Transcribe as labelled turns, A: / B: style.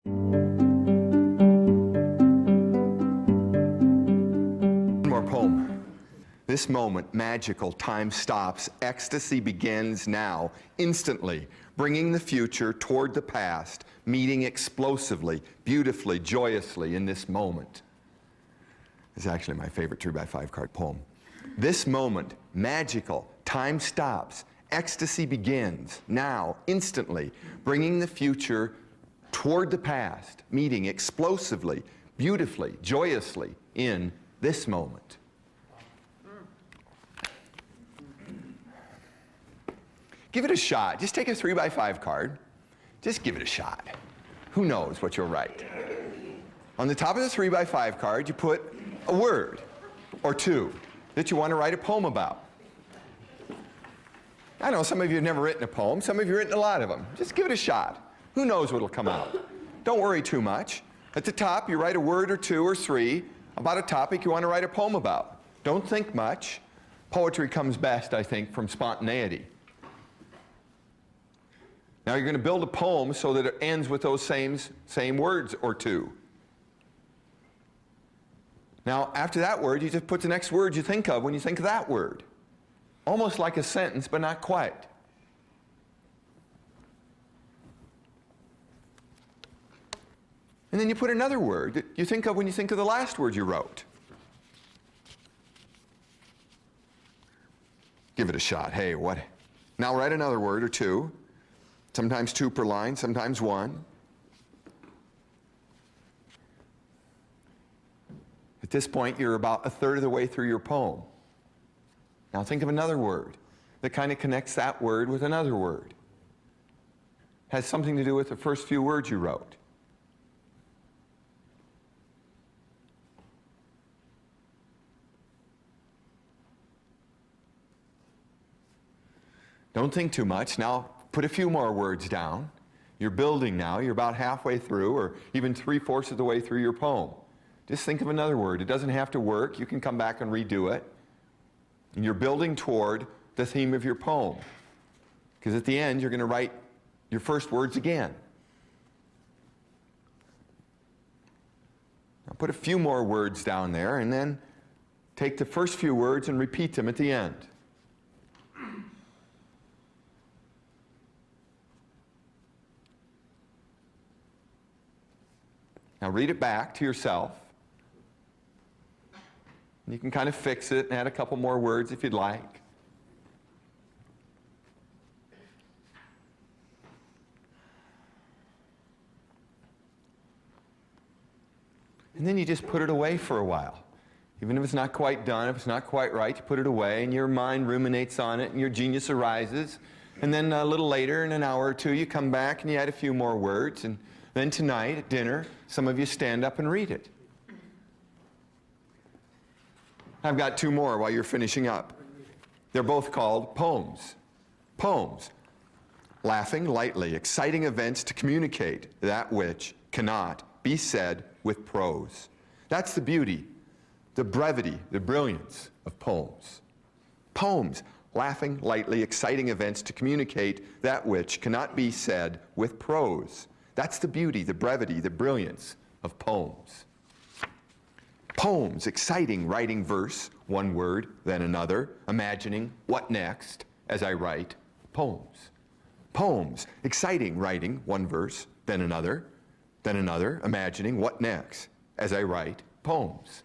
A: One more poem. This moment, magical, time stops, ecstasy begins now, instantly, bringing the future toward the past, meeting explosively, beautifully, joyously in this moment. It's actually my favorite 3x5 card poem. This moment, magical, time stops, ecstasy begins now, instantly, bringing the future toward the past, meeting explosively, beautifully, joyously in this moment. Give it a shot. Just take a 3x5 card. Just give it a shot. Who knows what you'll write? On the top of the 3x5 card, you put a word or two that you want to write a poem about. I know some of you have never written a poem. Some of you have written a lot of them. Just give it a shot. Who knows what'll come out? Don't worry too much. At the top, you write a word or two or three about a topic you want to write a poem about. Don't think much. Poetry comes best, I think, from spontaneity. Now you're going to build a poem so that it ends with those same words or two. Now after that word, you just put the next word you think of when you think of that word. Almost like a sentence, but not quite. And then you put another word that you think of when you think of the last word you wrote. Give it a shot. Hey, what? Now write another word or two. Sometimes two per line, sometimes one. At this point, you're about a third of the way through your poem. Now think of another word that kind of connects that word with another word. Has something to do with the first few words you wrote. Don't think too much. Now put a few more words down. You're building now. You're about halfway through or even 3/4 of the way through your poem. Just think of another word. It doesn't have to work. You can come back and redo it. And you're building toward the theme of your poem. Because at the end, you're going to write your first words again. Now put a few more words down there and then take the first few words and repeat them at the end. Now read it back to yourself. You can kind of fix it and add a couple more words if you'd like. And then you just put it away for a while. Even if it's not quite done, if it's not quite right, you put it away and your mind ruminates on it and your genius arises. And then a little later, in an hour or two, you come back and you add a few more words. And then tonight at dinner, some of you stand up and read it. I've got two more while you're finishing up. They're both called poems. Poems. Laughing lightly, exciting events to communicate that which cannot be said with prose. That's the beauty, the brevity, the brilliance of poems. Poems. Laughing lightly, exciting events to communicate that which cannot be said with prose. That's the beauty, the brevity, the brilliance of poems. Poems, exciting, writing verse, one word, then another, imagining what next as I write poems. Poems, exciting, writing one verse, then another, imagining what next as I write poems.